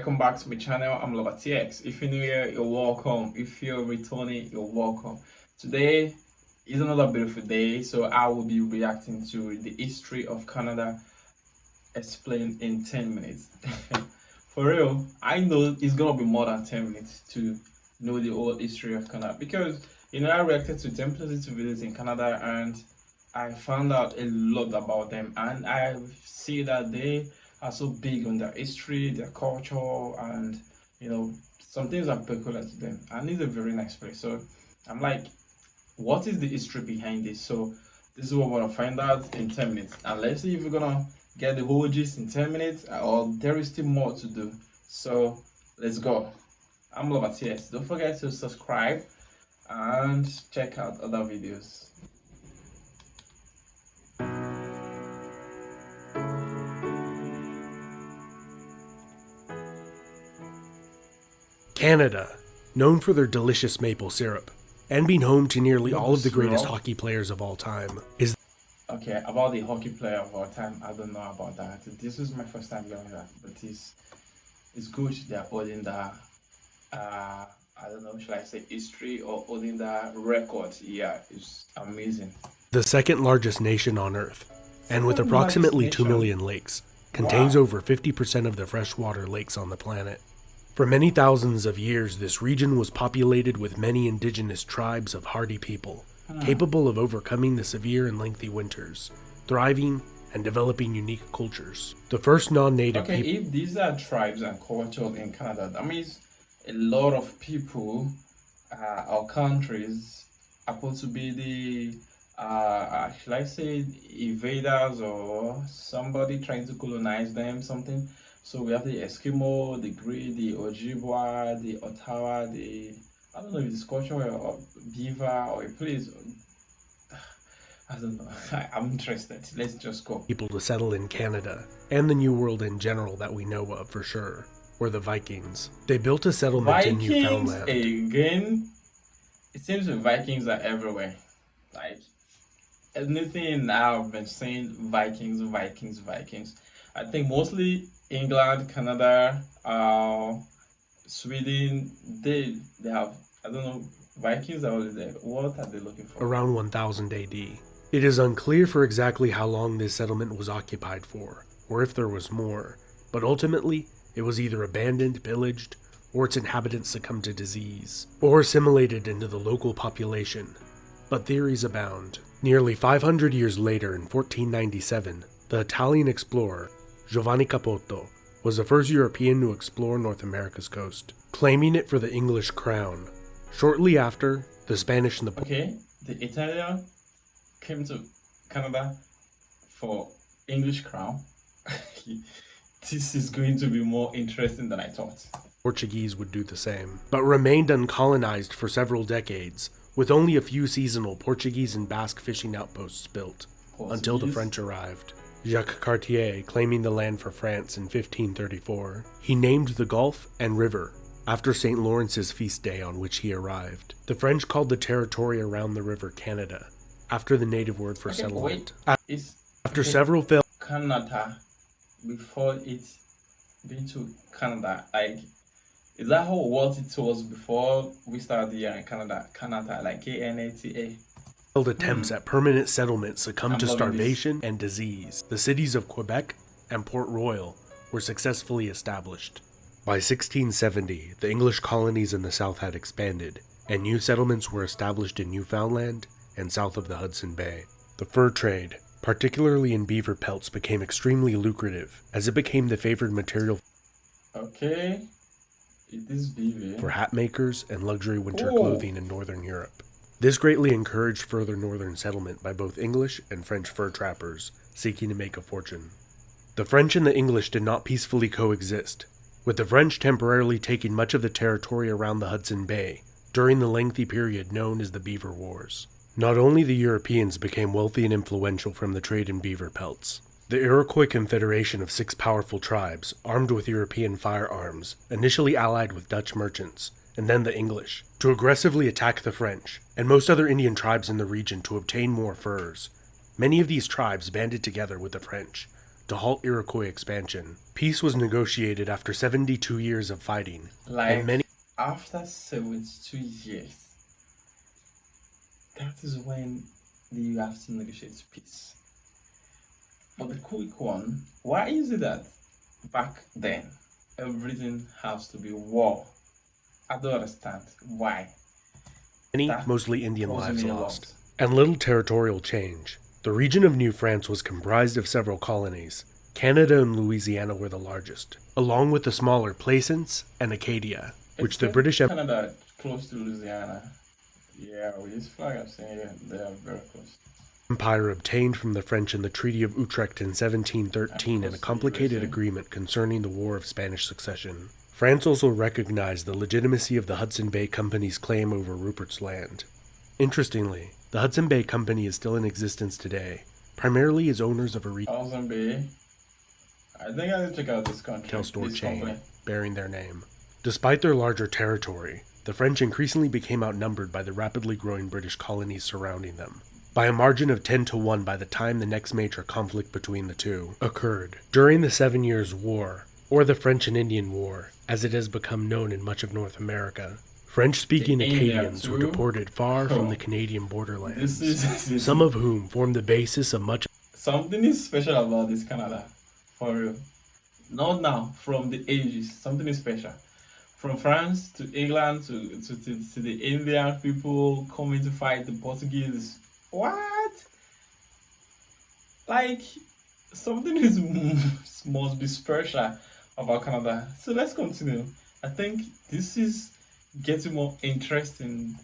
welcome back to my channel. I'm LoverTX. If you're new here, you're welcome. If you're returning, you're welcome. Today is another beautiful day, so I will be reacting to the history of Canada explained in 10 minutes. For real, I know it's gonna be more than 10 minutes to know the whole history of Canada, because I reacted to 10 places to visit in Canada and I found out a lot about them, and I see that they are so big on their history, their culture, and some things are peculiar to them, and it's a very nice place. So I'm like, what is the history behind this? So this is what we're gonna find out in 10 minutes, and let's see if we're gonna get the whole gist in 10 minutes or there is still more to do. So let's go. I'm LoverTX. Don't forget to subscribe and check out other videos. Canada, known for their delicious maple syrup, and being home to nearly all of the greatest hockey players of all time, is... Okay, about the hockey player of all time, I don't know about that. This is my first time hearing that, but it's good they're holding the, I don't know, should I say history or holding the record? Yeah, it's amazing. The second largest nation on Earth, and with approximately 2 million lakes, contains over 50% of the freshwater lakes on the planet. For many thousands of years, this region was populated with many indigenous tribes of hardy people, capable of overcoming the severe and lengthy winters, thriving and developing unique cultures. The first non-native people... if these are tribes and cultures in Canada, that means a lot of people or countries are supposed to be the, should I say, invaders or somebody trying to colonize them, something. So we have the Eskimo, the Cree, the Ojibwa, the Ottawa, the, I don't know if it's Scottish or Beaver or a place. I don't know. I'm interested. Let's just go. People to settle in Canada, and the New World in general that we know of for sure, were the Vikings. They built a settlement in Newfoundland. Again, it seems the Vikings are everywhere. Like, anything I've been saying, Vikings, Vikings, Vikings. I think mostly England, Canada, Sweden, they have, I don't know, Vikings are always there. What are they looking for? Around 1000 AD. It is unclear for exactly how long this settlement was occupied for, or if there was more, but ultimately it was either abandoned, pillaged, or its inhabitants succumbed to disease, or assimilated into the local population. But theories abound. Nearly 500 years later, in 1497, the Italian explorer Giovanni Capoto was the first European to explore North America's coast, claiming it for the English crown. Shortly after, the Spanish and the... Okay, the Italian came to Canada for English crown. This is going to be more interesting than I thought. Portuguese would do the same, but remained uncolonized for several decades, with only a few seasonal Portuguese and Basque fishing outposts built, until the French arrived. Jacques Cartier claiming the land for France in 1534. He named the gulf and river after St. Lawrence's feast day on which he arrived. The French called the territory around the river Canada, after the native word for settlement. After several failed... Canada, before it's been to Canada, like, is that how what it was before we started here in Canada? Canada, like K-N-A-T-A. Attempts at permanent settlement succumbed to starvation and disease. The cities of Quebec and Port Royal were successfully established. By 1670, the English colonies in the south had expanded, and new settlements were established in Newfoundland and south of the Hudson Bay. The fur trade, particularly in beaver pelts, became extremely lucrative, as it became the favored material for hat makers and luxury winter clothing in northern Europe. This greatly encouraged further northern settlement by both English and French fur trappers seeking to make a fortune. The French and the English did not peacefully coexist, with the French temporarily taking much of the territory around the Hudson Bay during the lengthy period known as the Beaver Wars. Not only the Europeans became wealthy and influential from the trade in beaver pelts. The Iroquois confederation of 6 powerful tribes, armed with European firearms, initially allied with Dutch merchants, and then the English, to aggressively attack the French and most other Indian tribes in the region to obtain more furs. Many of these tribes banded together with the French to halt Iroquois expansion. Peace was negotiated after 72 years of fighting, and many after 72 years, that is when you have to negotiate peace. But the quick one, why is it that back then everything has to be war? I don't understand why. mostly Indian lives lost, and little territorial change. The region of New France was comprised of several colonies. Canada and Louisiana were the largest, along with the smaller Plaisance and Acadia, which the British Canada close to Louisiana. Yeah, with this flag I'm saying they are very close. Empire obtained from the French in the Treaty of Utrecht in 1713 in a complicated agreement concerning the War of Spanish Succession. France also recognized the legitimacy of the Hudson Bay Company's claim over Rupert's Land. Interestingly, the Hudson Bay Company is still in existence today, primarily as owners of a Hudson Bay. I think I need to check out this country. Retail store chain bearing their name. Despite their larger territory, the French increasingly became outnumbered by the rapidly growing British colonies surrounding them, by a margin of 10-1 by the time the next major conflict between the two occurred. During the 7 Years' War, or the French and Indian War, as it has become known in much of North America, French-speaking Acadians were deported far from the Canadian borderlands, some of whom formed the basis of much. Something is special about this Canada, for real. Not now, from the ages, something is special. From France to England to the Indian people coming to fight the Portuguese. What? Like, something is must be special about Canada. So let's continue. I think this is getting more interesting.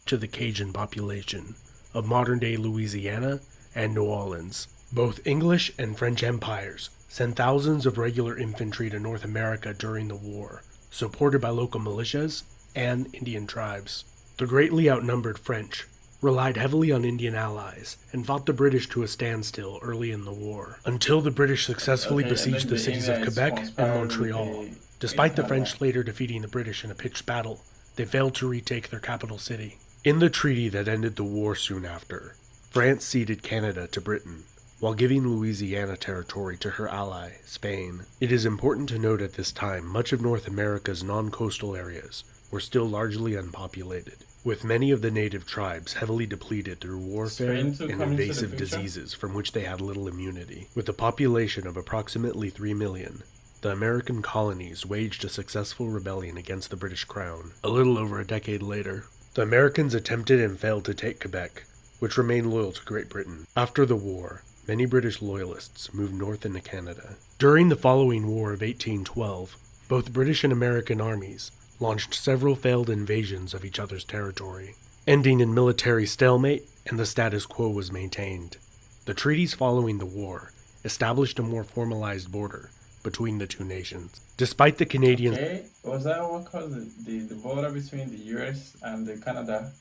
To the Cajun population of modern-day Louisiana and New Orleans. Both English and French empires sent thousands of regular infantry to North America during the war, supported by local militias and Indian tribes. The greatly outnumbered French relied heavily on Indian allies and fought the British to a standstill early in the war, until the British successfully besieged the cities of Quebec and Montreal. Despite the French later defeating the British in a pitched battle, they failed to retake their capital city. In the treaty that ended the war soon after, France ceded Canada to Britain, while giving Louisiana territory to her ally, Spain. It is important to note at this time much of North America's non-coastal areas were still largely unpopulated, with many of the native tribes heavily depleted through warfare and invasive diseases from which they had little immunity. With a population of approximately 3 million, the American colonies waged a successful rebellion against the British Crown. A little over a decade later, the Americans attempted and failed to take Quebec, which remained loyal to Great Britain. After the war, many British loyalists moved north into Canada. During the following War of 1812, both British and American armies launched several failed invasions of each other's territory, ending in military stalemate, and the status quo was maintained. The treaties following the war established a more formalized border between the two nations. Despite the Canadians... Okay, was that what caused the border between the US and the Canada?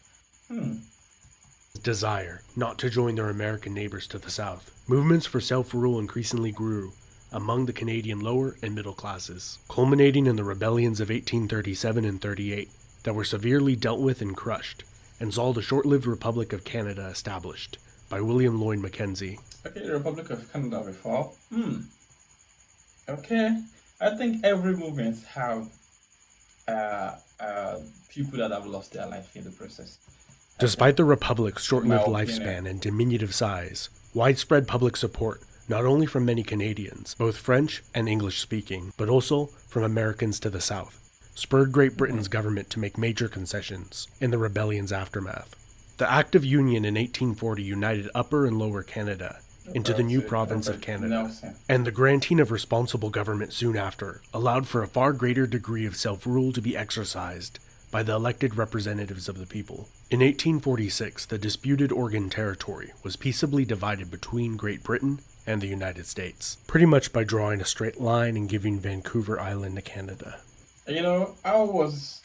Desire not to join their American neighbors to the south. Movements for self-rule increasingly grew among the Canadian lower and middle classes, culminating in the rebellions of 1837 and 38 that were severely dealt with and crushed, and saw the short-lived Republic of Canada established by William Lloyd Mackenzie. Okay, the Republic of Canada before. Okay, I think every movement have people that have lost their life in the process. Despite the Republic's short-lived lifespan and diminutive size, widespread public support, not only from many Canadians, both French and English-speaking, but also from Americans to the south, spurred Great Britain's government to make major concessions in the rebellion's aftermath. The Act of Union in 1840 united Upper and Lower Canada into the new province of Canada, and the granting of responsible government soon after allowed for a far greater degree of self-rule to be exercised by the elected representatives of the people. In 1846, the disputed Oregon Territory was peaceably divided between Great Britain and the United States, pretty much by drawing a straight line and giving Vancouver Island to Canada. You know, I was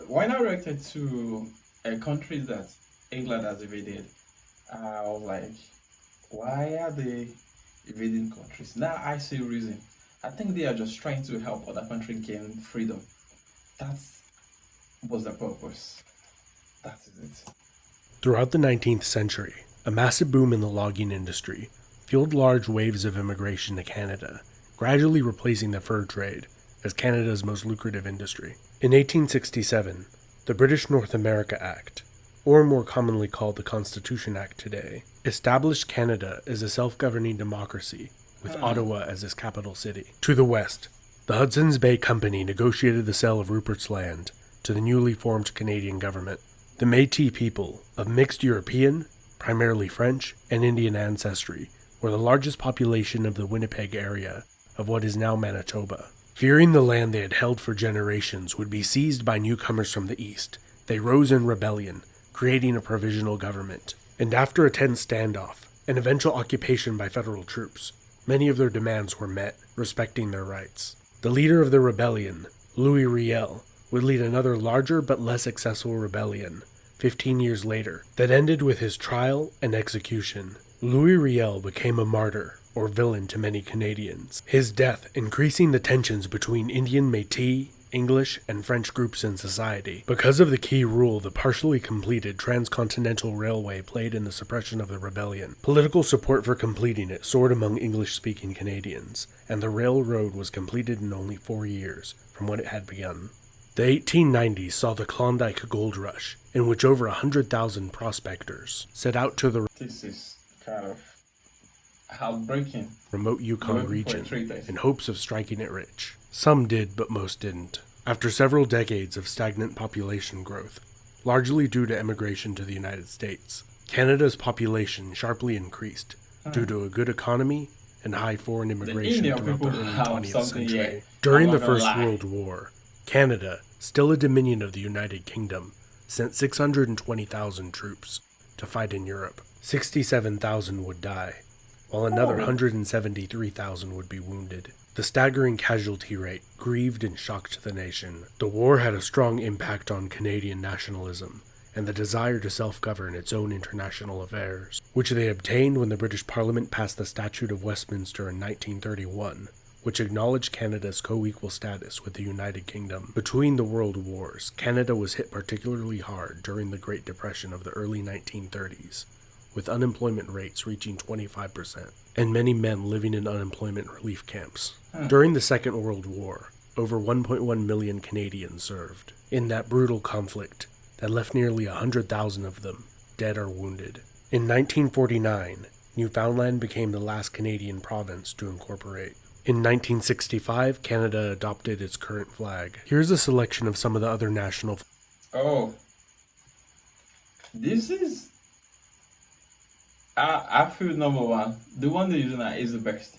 when I reacted to countries that England has invaded, I was like, why are they invading countries? Now I see reason. I think they are just trying to help other countries gain freedom. That was the purpose. That is it. Throughout the 19th century, a massive boom in the logging industry fueled large waves of immigration to Canada, gradually replacing the fur trade as Canada's most lucrative industry. In 1867, the British North America Act, or more commonly called the Constitution Act today, established Canada as a self-governing democracy with Ottawa as its capital city. To the west, the Hudson's Bay Company negotiated the sale of Rupert's Land to the newly formed Canadian government. The Métis people, of mixed European, primarily French, and Indian ancestry, were the largest population of the Winnipeg area of what is now Manitoba. Fearing the land they had held for generations would be seized by newcomers from the east, they rose in rebellion, creating a provisional government. And after a tense standoff, an eventual occupation by federal troops, many of their demands were met, respecting their rights. The leader of the rebellion, Louis Riel, would lead another larger but less successful rebellion 15 years later that ended with his trial and execution. Louis Riel became a martyr, or villain to many Canadians, his death increasing the tensions between Indian Métis, English, and French groups in society. Because of the key role the partially completed Transcontinental Railway played in the suppression of the rebellion, political support for completing it soared among English-speaking Canadians, and the railroad was completed in only 4 years from when it had begun. The 1890s saw the Klondike Gold Rush, in which over 100,000 prospectors set out to the This is kind of heartbreaking. remote Yukon region in hopes of striking it rich. Some did, but most didn't. After several decades of stagnant population growth, largely due to emigration to the United States, Canada's population sharply increased due to a good economy and high foreign immigration throughout the early 20th century. During the First World War, Canada, still a dominion of the United Kingdom, sent 620,000 troops to fight in Europe. 67,000 would die, while another 173,000 would be wounded. The staggering casualty rate grieved and shocked the nation. The war had a strong impact on Canadian nationalism and the desire to self-govern its own international affairs, which they obtained when the British Parliament passed the Statute of Westminster in 1931, which acknowledged Canada's co-equal status with the United Kingdom. Between the world wars, Canada was hit particularly hard during the Great Depression of the early 1930s, with unemployment rates reaching 25%, and many men living in unemployment relief camps. During the Second World War, over 1.1 million Canadians served in that brutal conflict that left nearly 100,000 of them dead or wounded. In 1949, Newfoundland became the last Canadian province to incorporate. In 1965, Canada adopted its current flag. Here's a selection of some of the other national Oh, this is. I feel number one, the one they're using now is the best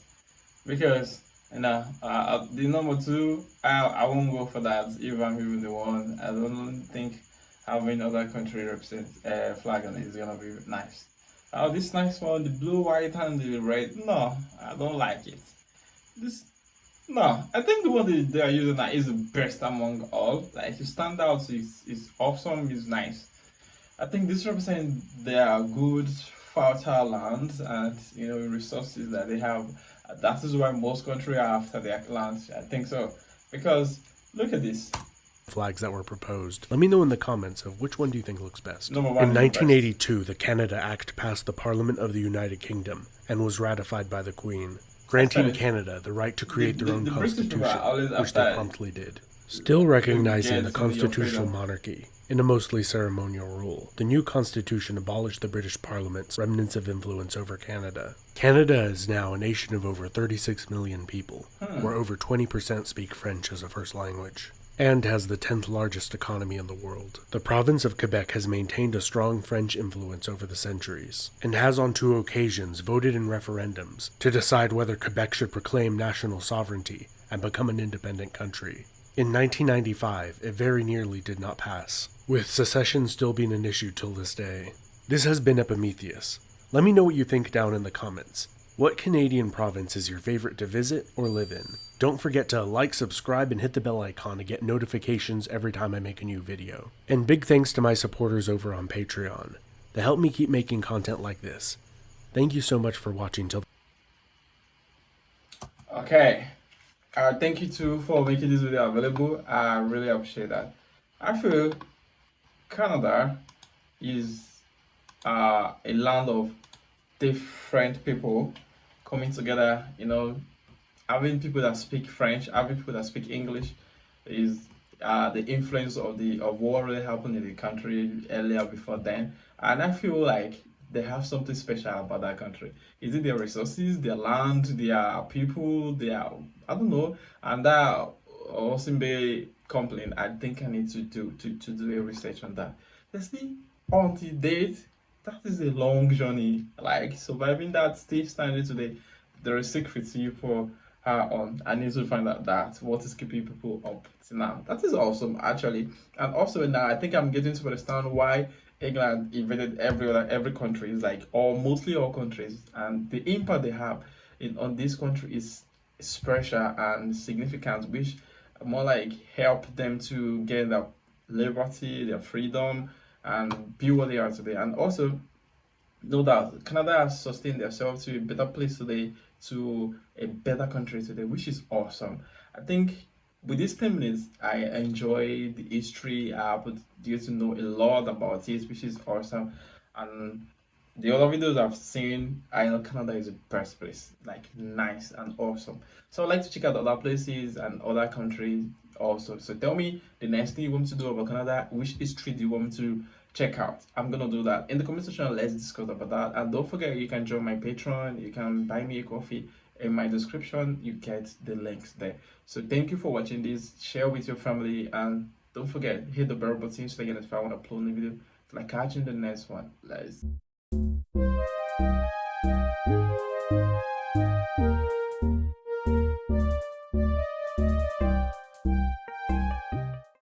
because the number two, I won't go for that if I'm even the one. I don't think having other country represent flag on it is gonna be nice. This nice one, the blue, white, and the red. No, I don't like it. This no, I think the one they are using now is the best among all. Like it stand out, it's awesome, it's nice. I think this represents their good fertile lands and resources that they have. That is why most countries are after their lands. I think so because look at this. Flags that were proposed. Let me know in the comments of which one do you think looks best. Number one In 1982, the Canada Act passed the Parliament of the United Kingdom and was ratified by the Queen, granting Canada the right to create their own constitution, which they promptly did. Still recognizing the constitutional monarchy in a mostly ceremonial rule, the new constitution abolished the British Parliament's remnants of influence over Canada. Canada is now a nation of over 36 million people, where over 20% speak French as a first language, and has the 10th largest economy in the world. The province of Quebec has maintained a strong French influence over the centuries, and has on 2 occasions voted in referendums to decide whether Quebec should proclaim national sovereignty and become an independent country. In 1995, it very nearly did not pass, with secession still being an issue till this day. This has been Epimetheus. Let me know what you think down in the comments. What Canadian province is your favorite to visit or live in? Don't forget to like, subscribe, and hit the bell icon to get notifications every time I make a new video. And big thanks to my supporters over on Patreon. They help me keep making content like this. Thank you so much for watching till. Okay. Thank you too for making this video available. I really appreciate that. I feel Canada is a land of different people coming together, having people that speak French, having people that speak English is the influence of what really happened in the country earlier before then. And I feel like they have something special about that country. Is it their resources, their land, their people, their I don't know. And that Osimbe complaint, I think I need to do a research on that. You see, until date, that is a long journey. Like surviving that stage standing today, there is secrets you for her on. I need to find out that what is keeping people up till now. That is awesome actually. And also now I think I'm getting to understand why England invaded every country, is like or mostly all countries, and the impact they have in on this country is special and significant, which more like help them to get their liberty, their freedom, and be what they are today. And also no doubt, Canada has sustained themselves to a better place today, to a better country today, which is awesome. I think with these 10 minutes, I enjoy the history. I able to know a lot about it, which is awesome. And the other videos I've seen, I know Canada is the best place, like nice and awesome. So I like to check out other places and other countries also. So tell me the next thing you want me to do about Canada. Which history do you want me to check out? I'm gonna do that in the comment section. Let's discuss about that. And don't forget, you can join my Patreon. You can buy me a coffee. In my description, you get the links there. So thank you for watching this. Share with your family and don't forget hit the bell button so you get notified when I upload a video. Like catching the next one. Let's